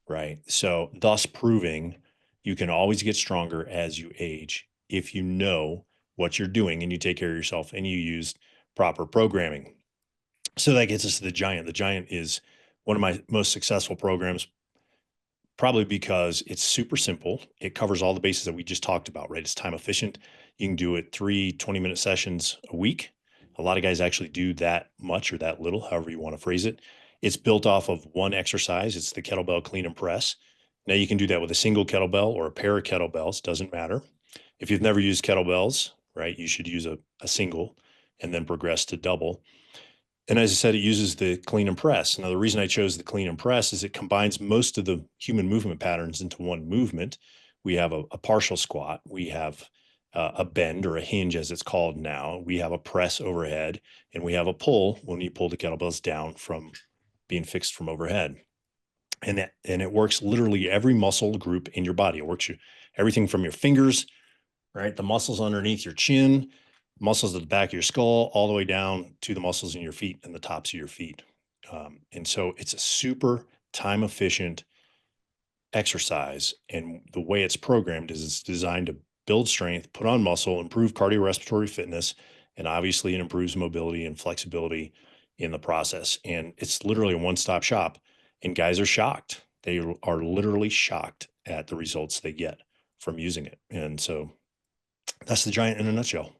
right? So thus proving you can always get stronger as you age if you know what you're doing and you take care of yourself and you use proper programming. So that gets us to the Giant. The Giant is one of my most successful programs, probably because it's super simple. It covers all the bases that we just talked about, right? It's time efficient. You can do it 3 20-minute sessions a week. A lot of guys actually do that much or that little, however you want to phrase it. It's built off of one exercise. It's the kettlebell clean and press. Now you can do that with a single kettlebell or a pair of kettlebells, doesn't matter. If you've never used kettlebells, right, you should use a single and then progress to double. And as I said, it uses the clean and press. Now, the reason I chose the clean and press is it combines most of the human movement patterns into one movement. We have a partial squat. We have a bend or a hinge, as it's called now. We have a press overhead, and we have a pull when you pull the kettlebells down from being fixed from overhead. And it works literally every muscle group in your body. It works everything from your fingers, right? The muscles underneath your chin, muscles at the back of your skull, all the way down to the muscles in your feet and the tops of your feet. And so it's a super time efficient exercise. And the way it's programmed is it's designed to build strength, put on muscle, improve cardiorespiratory fitness, and obviously it improves mobility and flexibility in the process. And it's literally a one-stop shop. And guys are shocked. They are literally shocked at the results they get from using it. And so that's the Giant in a nutshell.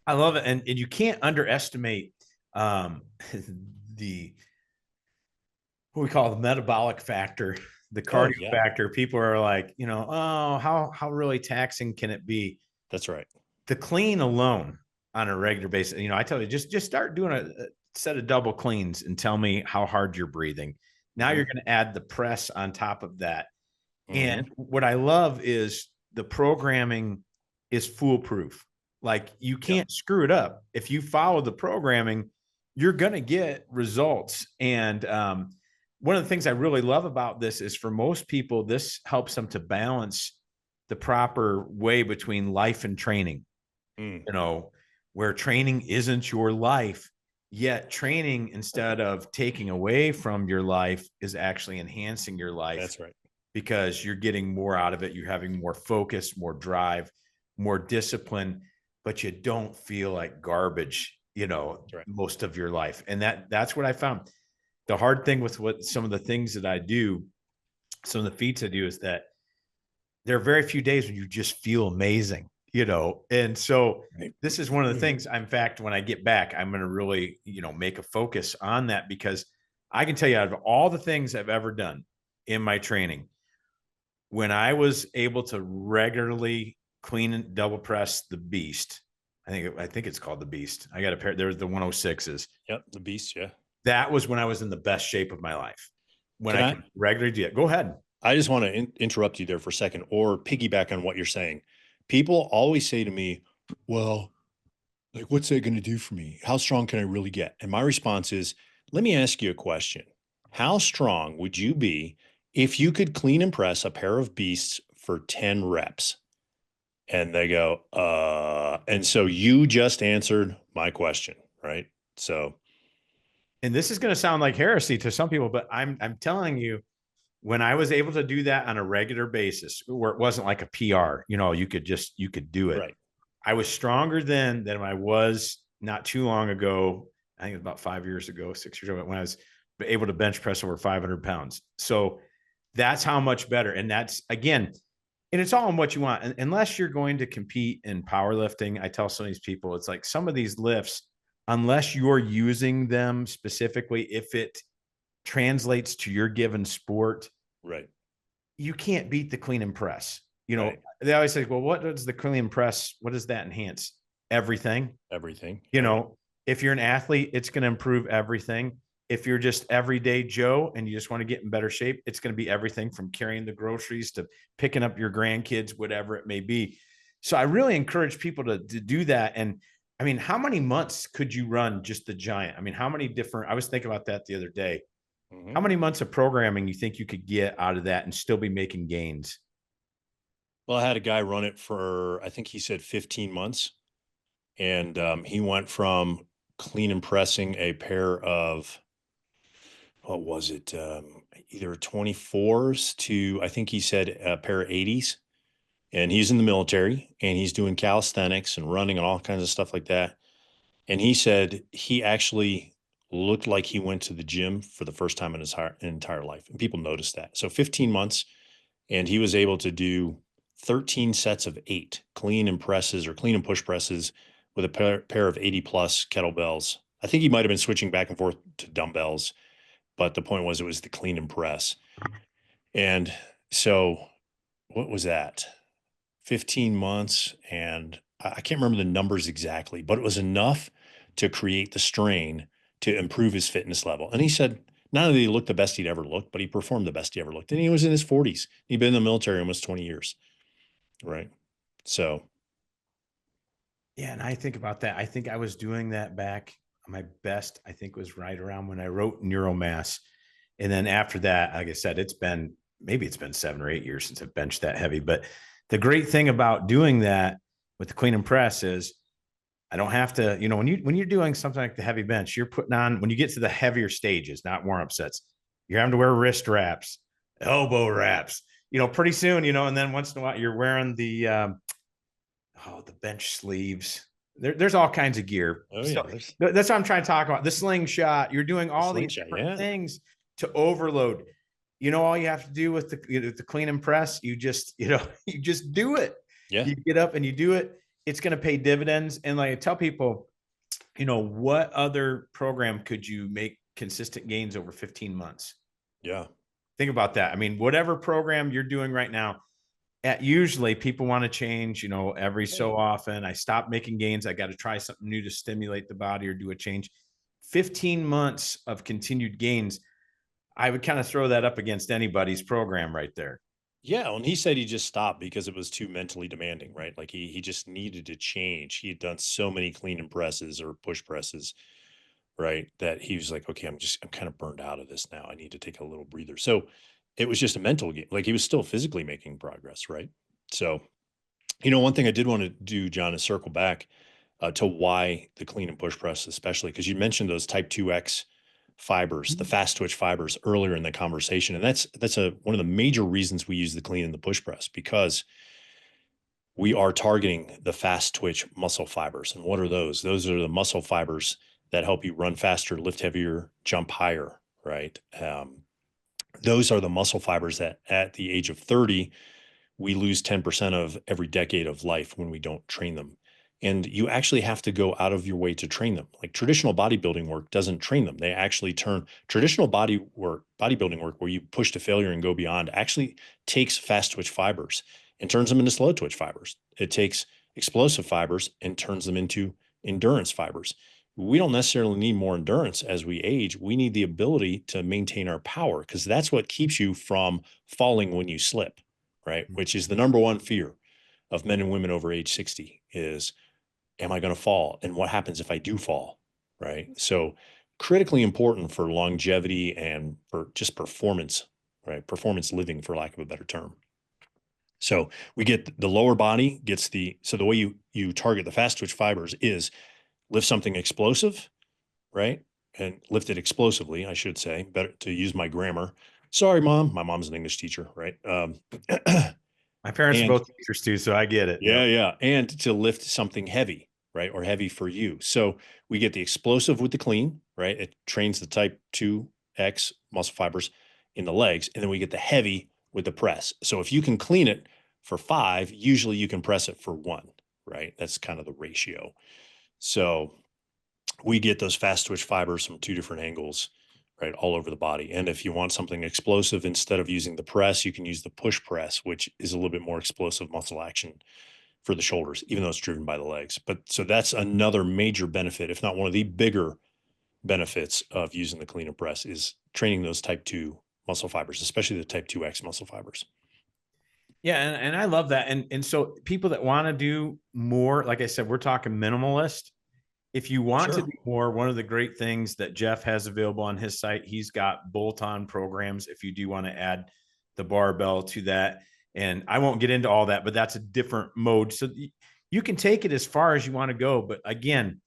I love it. And you can't underestimate the what we call the metabolic factor, the cardio factor. People are like, oh, how really taxing can it be? That's right. The clean alone on a regular basis, I tell you, just start doing a set of double cleans and tell me how hard you're breathing. Now you're going to add the press on top of that. And what I love is the programming is foolproof. Like you can't screw it up. If you follow the programming, you're going to get results. And one of the things I really love about this is for most people, this helps them to balance the proper way between life and training, where training isn't your life, yet training, instead of taking away from your life, is actually enhancing your life. That's right. Because you're getting more out of it. You're having more focus, more drive, more discipline, but you don't feel like garbage, most of your life. And that's what I found. The hard thing with what some of the things that I do, some of the feats I do, is that there are very few days when you just feel amazing, And so this is one of the things, in fact, when I get back, I'm going to really, make a focus on that, because I can tell you, out of all the things I've ever done in my training, when I was able to regularly clean and double press the Beast, I think it's called the Beast. I got a pair. There's the 106s. Yep. The Beast. Yeah. That was when I was in the best shape of my life. When Can I I, could regularly do it. Go ahead. I just want to interrupt you there for a second or piggyback on what you're saying. People always say to me, well, like, what's that going to do for me? How strong can I really get? And my response is, let me ask you a question. How strong would you be if you could clean and press a pair of beasts for 10 reps? And they go, and so you just answered my question, right? So, And this is going to sound like heresy to some people, but I'm telling you, when I was able to do that on a regular basis, where it wasn't like a PR, you could do it. right. I was stronger then than I was not too long ago. I think it was about 5 years ago, 6 years ago, when I was able to bench press over 500 pounds. So that's how much better. And that's, again, and it's all in what you want. And unless you're going to compete in powerlifting, I tell some of these people, it's like some of these lifts, unless you're using them specifically, if it translates to your given sport, Right. you can't beat the clean and press. Right. They always say, well, what does the clean and press? What does that enhance? Everything. Everything. If you're an athlete, it's going to improve everything. If you're just everyday Joe and you just want to get in better shape, it's going to be everything from carrying the groceries to picking up your grandkids, whatever it may be. So I really encourage people to do that. And I mean, how many months could you run just the giant? I mean, how many different, I was thinking about that the other day. Mm-hmm. How many months of programming you think you could get out of that and still be making gains? Well, I had a guy run it for, I think he said 15 months. And he went from clean and pressing a pair of, what was it? Either 24s to, I think he said a pair of 80s. And he's in the military and he's doing calisthenics and running and all kinds of stuff like that. And he said he actually looked like he went to the gym for the first time in his entire life. And people noticed that. So 15 months, and he was able to do 13 sets of 8 clean and presses or clean and push presses with a pair of 80 plus kettlebells. I think he might have been switching back and forth to dumbbells, but the point was it was the clean and press. And so what was that? 15 months. And I can't remember the numbers exactly, but it was enough to create the strain to improve his fitness level. And he said, not only did he look the best he'd ever looked, but he performed the best he ever looked. And he was in his 40s. He'd been in the military almost 20 years. Right. So. Yeah. And I think about that. I think I was doing that back. My best, I think, was right around when I wrote Neuromass. And then after that, like I said, maybe it's been 7 or 8 years since I've benched that heavy. But the great thing about doing that with the clean and press is I don't have to, when you're doing something like the heavy bench, you're putting on, when you get to the heavier stages, not warm-up sets, you're having to wear wrist wraps, elbow wraps, pretty soon, and then once in a while you're wearing the bench sleeves. There's all kinds of gear. Oh, so yeah. that's what I'm trying to talk about. The slingshot, you're doing all these different things to overload. All you have to do with the clean and press, you just do it. Yeah. You get up and you do it. It's going to pay dividends. And like I tell people, what other program could you make consistent gains over 15 months? Yeah. Think about that. I mean, whatever program you're doing right now, usually people want to change, every so often. I stop making gains. I got to try something new to stimulate the body or do a change. 15 months of continued gains, I would kind of throw that up against anybody's program right there. Yeah. And he said he just stopped because it was too mentally demanding, right? Like he just needed to change. He had done so many clean and presses or push presses, right? That he was like, okay, I'm kind of burned out of this now. I need to take a little breather. So it was just a mental game. Like he was still physically making progress, right? So, one thing I did want to do, John, is circle back to why the clean and push press, especially because you mentioned those type 2X fibers, the fast twitch fibers earlier in the conversation. And that's one of the major reasons we use the clean and the push press, because we are targeting the fast twitch muscle fibers. And what are those? Those are the muscle fibers that help you run faster, lift heavier, jump higher, right? Those are the muscle fibers that at the age of 30, we lose 10% of every decade of life when we don't train them. And you actually have to go out of your way to train them. Like traditional bodybuilding work doesn't train them. They actually turn traditional bodybuilding work where you push to failure and go beyond actually takes fast twitch fibers and turns them into slow twitch fibers. It takes explosive fibers and turns them into endurance fibers. We don't necessarily need more endurance as we age. We need the ability to maintain our power because that's what keeps you from falling when you slip, right? Which is the number one fear of men and women over age 60 is, am I going to fall? And what happens if I do fall? Right. So critically important for longevity and for just performance, right? Performance living, for lack of a better term. So we get the lower body gets so the way you target the fast twitch fibers is lift something explosive, right? And lift it explosively, I should say, better to use my grammar. Sorry, mom. My mom's an English teacher, right? My parents are And both teachers too, so I get it. yeah, Yep. yeah. And to lift something heavy, right? Or heavy for you. So we get the explosive with the clean, right? It trains the type 2X muscle fibers in the legs. And then we get the heavy with the press. So if you can clean it for 5, usually you can press it for 1, right? That's kind of the ratio. So we get those fast twitch fibers from 2 different angles, right? All over the body. And if you want something explosive, instead of using the press, you can use the push press, which is a little bit more explosive muscle action for the shoulders, even though it's driven by the legs. But so that's another major benefit, if not one of the bigger benefits of using the clean and press, is training those type 2 muscle fibers, especially the type 2X muscle fibers. Yeah, and I love that. And so people that want to do more, like I said, we're talking minimalist. If you want to Sure. do more, one of the great things that Geoff has available on his site, he's got bolt-on programs if you do want to add the barbell to that. And I won't get into all that, but that's a different mode. So you can take it as far as you want to go. But again,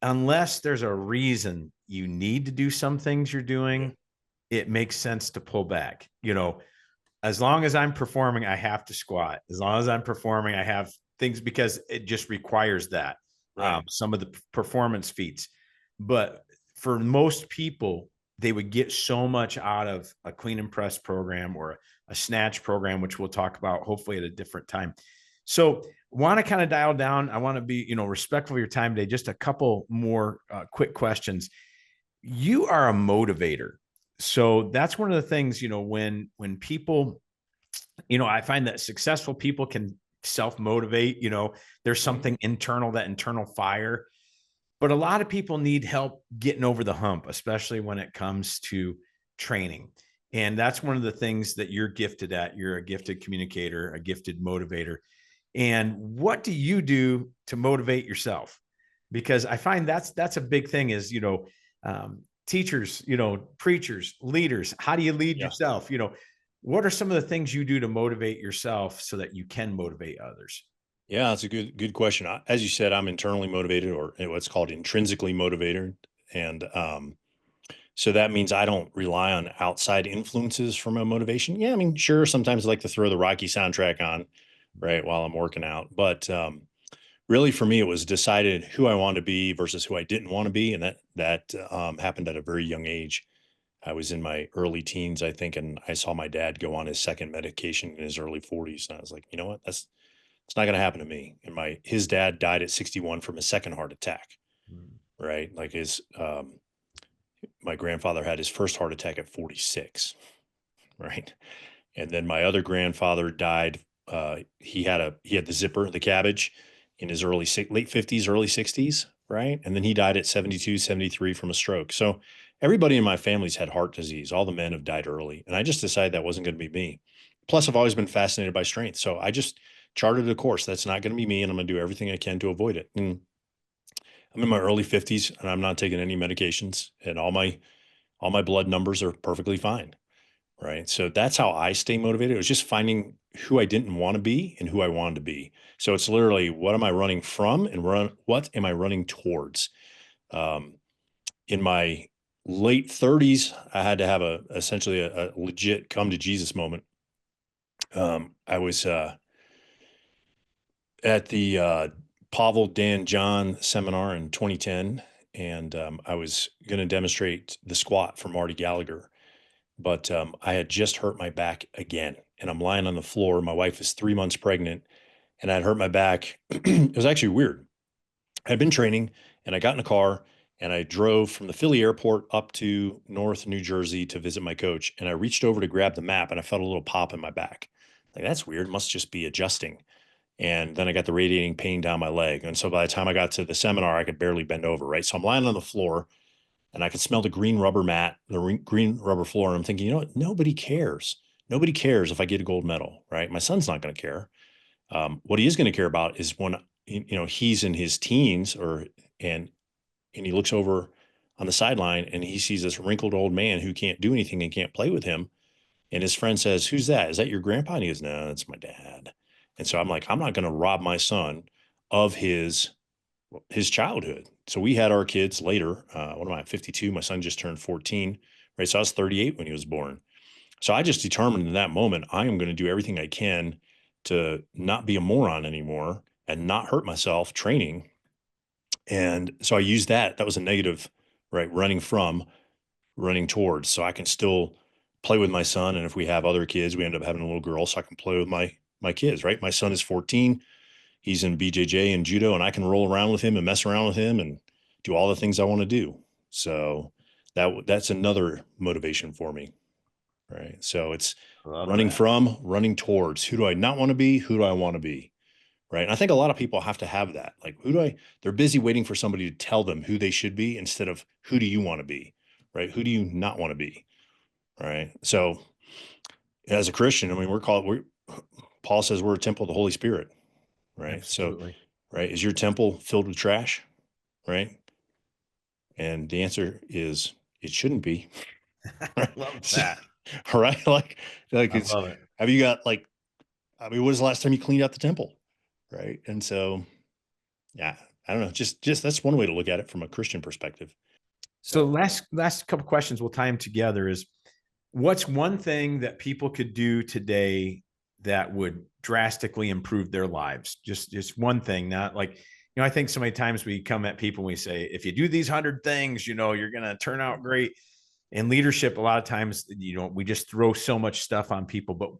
unless there's a reason you need to do some things you're Yeah. doing, it makes sense to pull back. As long as I'm performing, I have to squat. As long as I'm performing, I have things because it just requires that. Right. Some of the performance feats. But for most people, they would get so much out of a clean and press program or a snatch program, which we'll talk about hopefully at a different time. So want to kind of dial down. I want to be, respectful of your time today. Just a couple more quick questions. You are a motivator. So that's one of the things, when people, I find that successful people can self-motivate, there's something internal, that internal fire. But a lot of people need help getting over the hump, especially when it comes to training. And that's one of the things that you're gifted at. You're a gifted communicator, a gifted motivator. And what do you do to motivate yourself? Because I find that's a big thing is, teachers, preachers, leaders, how do you lead Yeah. yourself? What are some of the things you do to motivate yourself so that you can motivate others? Yeah, that's a good question. As you said, I'm internally motivated, or what's called intrinsically motivated. And so that means I don't rely on outside influences for my motivation. Yeah, I mean, sure, sometimes I like to throw the Rocky soundtrack on, right, while I'm working out. But really, for me, it was decided who I wanted to be versus who I didn't want to be, and that happened at a very young age. I was in my early teens, I think, and I saw my dad go on his second medication in his early 40s, and I was like, you know what, that's it's not going to happen to me. And his dad died at 61 from a second heart attack, Mm. right? Like my grandfather had his first heart attack at 46, right? And then my other grandfather died. He had the zipper, the cabbage, in his late 50s, early 60s, right? And then he died at 72, 73 from a stroke. So everybody in my family's had heart disease. All the men have died early. And I just decided that wasn't going to be me. Plus, I've always been fascinated by strength. So I just charted a course. That's not going to be me. And I'm going to do everything I can to avoid it. And I'm in my early 50s and I'm not taking any medications, and all my blood numbers are perfectly fine. Right. So that's how I stay motivated. It was just finding who I didn't want to be and who I wanted to be. So it's literally, what am I running from and what am I running towards? Um, in my late 30s, I had to have essentially a legit come to Jesus moment. I was at the Pavel Dan John seminar in 2010, and I was going to demonstrate the squat for Marty Gallagher. But I had just hurt my back again, and I'm lying on the floor. My wife is 3 months pregnant, and I'd hurt my back. It was actually weird. I'd been training and I got in a car and I drove from the Philly airport up to North New Jersey to visit my coach. And I reached over to grab the map and I felt a little pop in my back. Like, that's weird. Must just be adjusting. And then I got the radiating pain down my leg. And so by the time I got to the seminar, I could barely bend over. Right. So I'm lying on the floor and I could smell the green rubber mat, the green rubber floor. And I'm thinking, you know what? Nobody cares. Nobody cares if I get a gold medal. Right. My son's not going to care. What he is going to care about is when, he's in his teens and he looks over on the sideline and he sees this wrinkled old man who can't do anything and can't play with him. And his friend says, "Who's that? Is that your grandpa?" And he goes, "No, that's my dad." And so I'm like, I'm not going to rob my son of his childhood. So we had our kids later. What am I, 52? My son just turned 14, right? So I was 38 when he was born. So I just determined in that moment, I am going to do everything I can to not be a moron anymore and not hurt myself training. And so I used that. That was a negative, right? Running towards. So I can still play with my son. And if we have other kids, we end up having a little girl, so I can play with my kids, right? My son is 14. He's in BJJ and judo, and I can roll around with him and mess around with him and do all the things I want to do. So that's another motivation for me. Right. So it's running towards. Who do I not want to be? Who do I want to be? Right. And I think a lot of people have to have that. Like, they're busy waiting for somebody to tell them who they should be instead of who do you want to be? Right. Who do you not want to be? Right. So as a Christian, I mean, Paul says we're a temple of the Holy Spirit. Right. Absolutely. So, right. Is your temple filled with trash? Right. And the answer is it shouldn't be. I love that. Right. Like I it's, love it. have you got like, I mean, when was the last time you cleaned out the temple? Right. And so, yeah, I don't know. Just that's one way to look at it from a Christian perspective. So last couple questions, we'll tie them together. Is what's one thing that people could do today that would drastically improve their lives? Just one thing, not like, I think so many times we come at people and we say, if you do these 100 things, you're going to turn out great. In leadership, a lot of times, we just throw so much stuff on people. But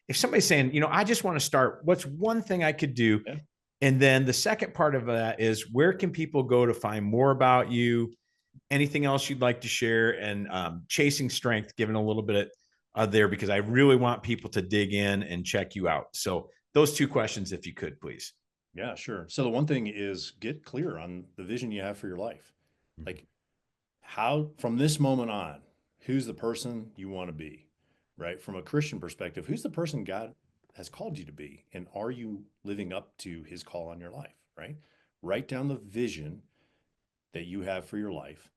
if somebody's saying, I just want to start, what's one thing I could do? Yeah. And then the second part of that is, where can people go to find more about you? Anything else you'd like to share? And Chasing Strength, given a little bit there, because I really want people to dig in and check you out. So those two questions, if you could, please. Yeah, sure. So the one thing is get clear on the vision you have for your life. Like, how, from this moment on, who's the person you want to be, right? From a Christian perspective, who's the person God has called you to be? And are you living up to his call on your life, right? Write down the vision that you have for your life,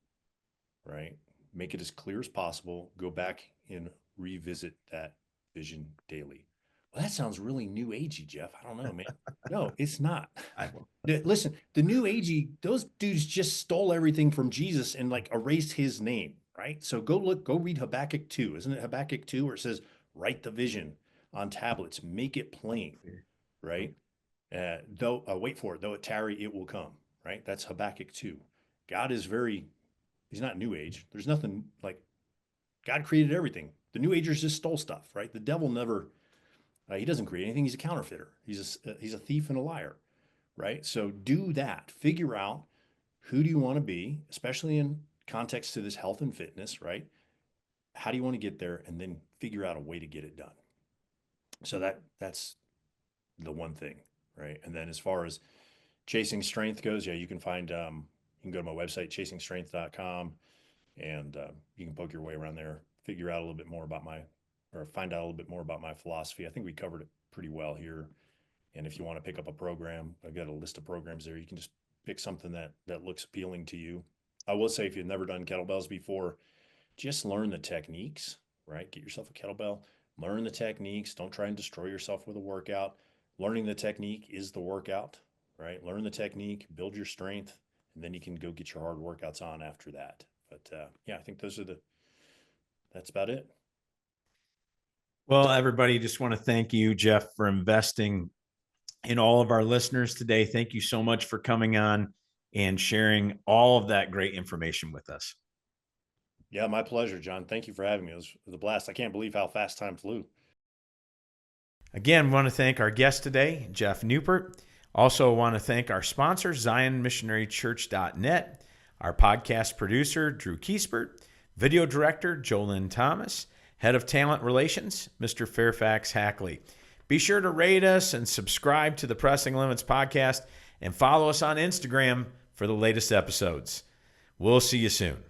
right? Make it as clear as possible. Go back and revisit that vision daily. Well, that sounds really new agey, Geoff. I don't know, man. No, it's not. Listen, the new agey, those dudes just stole everything from Jesus and like erased his name, right? So go read Habakkuk 2. Isn't it Habakkuk 2 where it says, write the vision on tablets, make it plain, right? Wait for it, though it tarry, it will come, right? That's Habakkuk 2. God is he's not new age. There's nothing like, God created everything. The new agers just stole stuff, right? The devil never, he doesn't create anything. He's a counterfeiter. He's a thief and a liar, right? So do that. Figure out, who do you want to be, especially in context to this health and fitness, right? How do you want to get there? And then figure out a way to get it done. So that's the one thing, right? And then as far as Chasing Strength goes, yeah, you can find, you can go to my website, chasingstrength.com, and you can poke your way around there, figure out a little bit more about find out a little bit more about my philosophy. I think we covered it pretty well here. And if you want to pick up a program, I've got a list of programs there. You can just pick something that looks appealing to you. I will say, if you've never done kettlebells before, just learn the techniques, right? Get yourself a kettlebell, learn the techniques. Don't try and destroy yourself with a workout. Learning the technique is the workout, right? Learn the technique, build your strength, and then you can go get your hard workouts on after that. But yeah, I think that's about it. Well, everybody, just want to thank you, Geoff, for investing in all of our listeners today. Thank you so much for coming on and sharing all of that great information with us. Yeah, my pleasure, Jon. Thank you for having me. It was a blast. I can't believe how fast time flew. Again, want to thank our guest today, Geoff Neupert. Also want to thank our sponsor, ZionMissionaryChurch.net, our podcast producer, Drew Kiesbert, video director, Jolyn Thomas, head of talent relations, Mr. Fairfax Hackley. Be sure to rate us and subscribe to the Pressing Limits podcast and follow us on Instagram for the latest episodes. We'll see you soon.